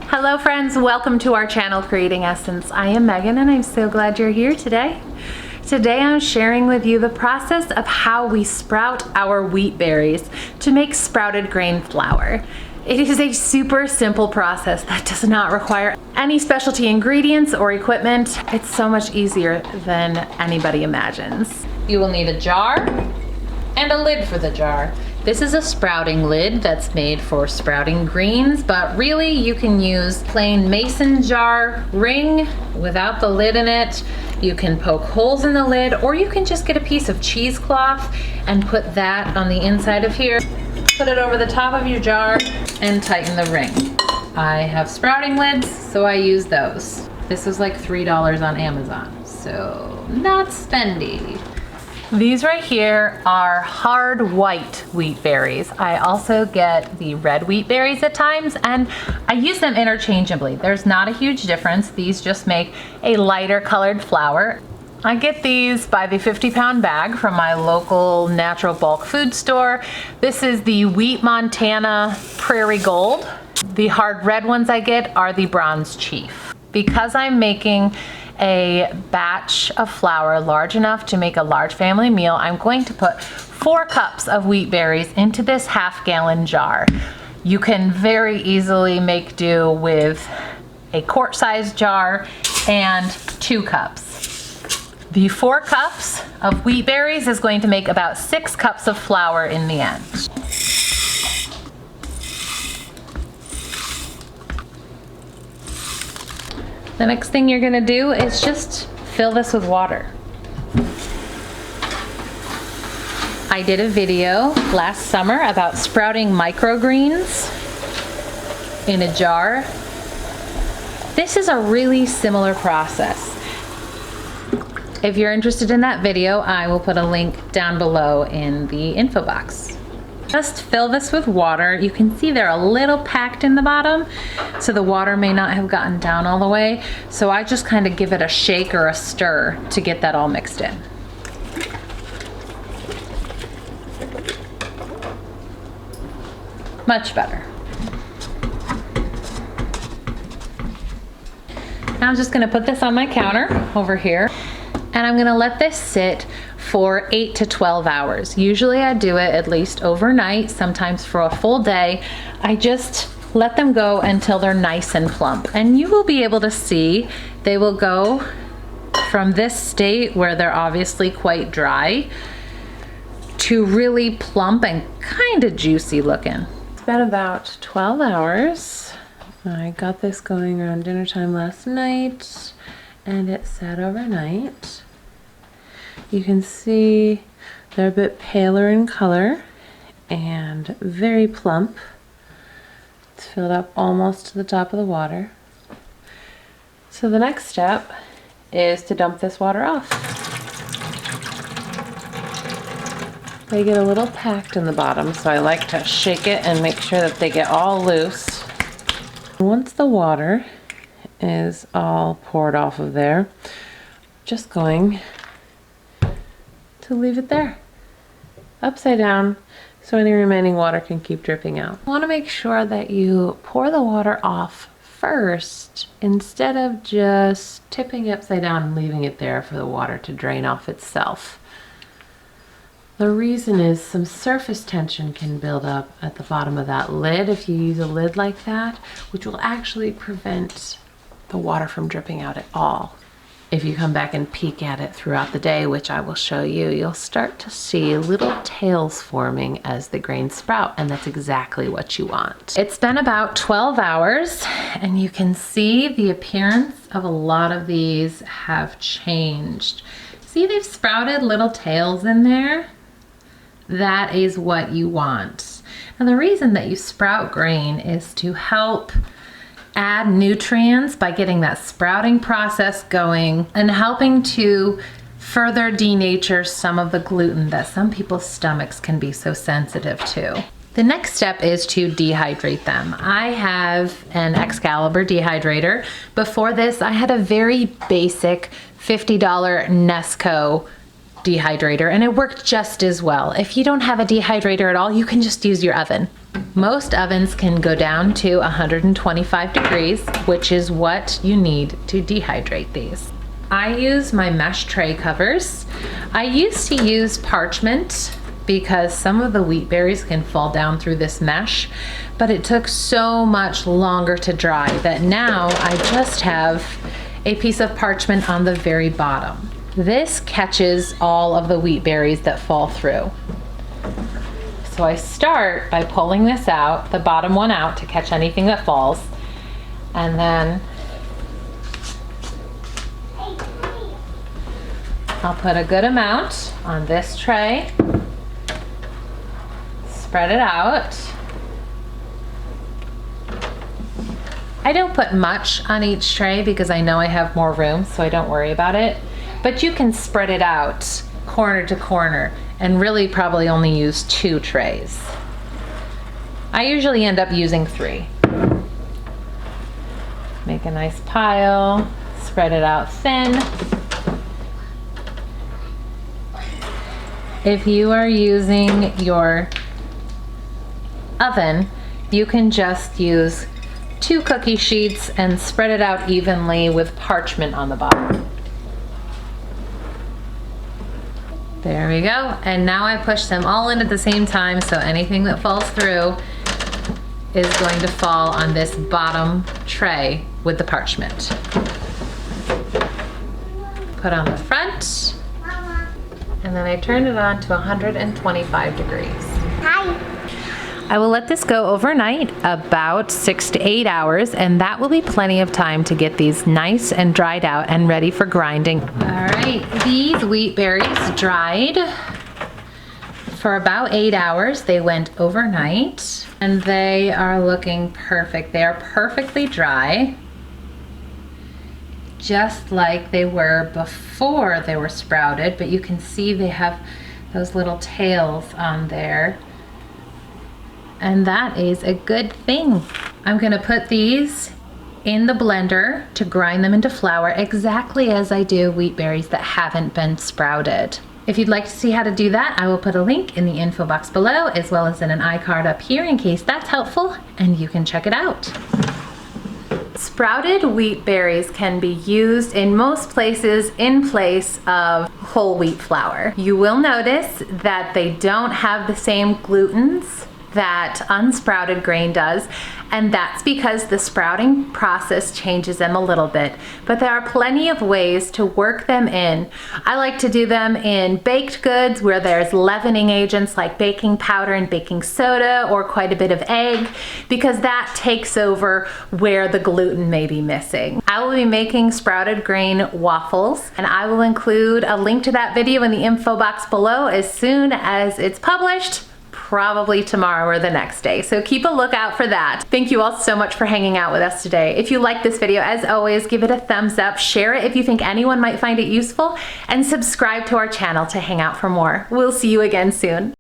Hello friends, welcome to our channel Creating Essence. I am Megan and I'm so glad you're here today. Today I'm sharing with you the process of how we sprout our wheat berries to make sprouted grain flour. It is a super simple process that does not require any specialty ingredients or equipment. It's so much easier than anybody imagines. You will need a jar and a lid for the jar. This is a sprouting lid that's made for sprouting greens, but really you can use plain mason jar ring without the lid in it. You can poke holes in the lid, or you can just get a piece of cheesecloth and put that on the inside of here. Put it over the top of your jar and tighten the ring. I have sprouting lids, so I use those. This was like $3 on Amazon, so not spendy. These right here are hard white wheat berries. I also get the red wheat berries at times, and I use them interchangeably. There's not a huge difference. These just make a lighter colored flour. I get these by the 50-pound bag from my local natural bulk food store. This is the Wheat Montana Prairie Gold. The hard red ones I get are the Bronze Chief. Because I'm making a batch of flour large enough to make a large family meal, I'm going to put 4 cups of wheat berries into this half-gallon jar. You can very easily make do with a quart-sized jar and 2 cups. The 4 cups of wheat berries is going to make about 6 cups of flour in the end. The next thing you're gonna do is just fill this with water. I did a video last summer about sprouting microgreens in a jar. This is a really similar process. If you're interested in that video, I will put a link down below in the info box. Just fill this with water. You can see they're a little packed in the bottom, so the water may not have gotten down all the way. So I just kind of give it a shake or a stir to get that all mixed in. Much better. Now I'm just gonna put this on my counter over here, and I'm gonna let this sit for 8 to 12 hours. Usually I do it at least overnight, sometimes for a full day. I just let them go until they're nice and plump. And you will be able to see they will go from this state where they're obviously quite dry to really plump and kind of juicy looking. It's been about 12 hours. I got this going around dinner time last night and it sat overnight. You can see they're a bit paler in color and very plump. It's filled up almost to the top of the water. So the next step is to dump this water off. They get a little packed in the bottom, so I like to shake it and make sure that they get all loose. Once the water is all poured off of there, just going to leave it there, upside down, so any remaining water can keep dripping out. You want to make sure that you pour the water off first instead of just tipping it upside down and leaving it there for the water to drain off itself. The reason is some surface tension can build up at the bottom of that lid if you use a lid like that, which will actually prevent the water from dripping out at all. If you come back and peek at it throughout the day, which I will show you, you'll start to see little tails forming as the grains sprout, and that's exactly what you want. It's been about 12 hours, and you can see the appearance of a lot of these have changed. See, they've sprouted little tails in there. That is what you want. And the reason that you sprout grain is to help add nutrients by getting that sprouting process going and helping to further denature some of the gluten that some people's stomachs can be so sensitive to. The next step is to dehydrate them. I have an Excalibur dehydrator. Before this, I had a very basic $50 Nesco dehydrator, and it worked just as well. If you don't have a dehydrator at all, you can just use your oven. Most ovens can go down to 125 degrees, which is what you need to dehydrate these. I use my mesh tray covers. I used to use parchment because some of the wheat berries can fall down through this mesh, but it took so much longer to dry that now I just have a piece of parchment on the very bottom. This catches all of the wheat berries that fall through. So I start by pulling this out, the bottom one out, to catch anything that falls, and then I'll put a good amount on this tray, spread it out. I don't put much on each tray because I know I have more room, so I don't worry about it. But you can spread it out corner to corner and really probably only use 2 trays. I usually end up using 3. Make a nice pile, spread it out thin. If you are using your oven, you can just use 2 cookie sheets and spread it out evenly with parchment on the bottom. There we go. And now I push them all in at the same time, so anything that falls through is going to fall on this bottom tray with the parchment. Put on the front, and then I turn it on to 125 degrees. Hi. I will let this go overnight, about 6 to 8 hours, and that will be plenty of time to get these nice and dried out and ready for grinding. All right, these wheat berries dried for about 8 hours. They went overnight, and they are looking perfect. They are perfectly dry, just like they were before they were sprouted, but you can see they have those little tails on there. And that is a good thing. I'm gonna put these in the blender to grind them into flour exactly as I do wheat berries that haven't been sprouted. If you'd like to see how to do that, I will put a link in the info box below, as well as in an iCard up here in case that's helpful, and you can check it out. Sprouted wheat berries can be used in most places in place of whole wheat flour. You will notice that they don't have the same glutens that unsprouted grain does, and that's because the sprouting process changes them a little bit, but there are plenty of ways to work them in. I like to do them in baked goods where there's leavening agents like baking powder and baking soda, or quite a bit of egg, because that takes over where the gluten may be missing. I will be making sprouted grain waffles, and I will include a link to that video in the info box below as soon as it's published. Probably tomorrow or the next day. So keep a lookout for that. Thank you all so much for hanging out with us today. If you like this video, as always, give it a thumbs up, share it if you think anyone might find it useful, and subscribe to our channel to hang out for more. We'll see you again soon.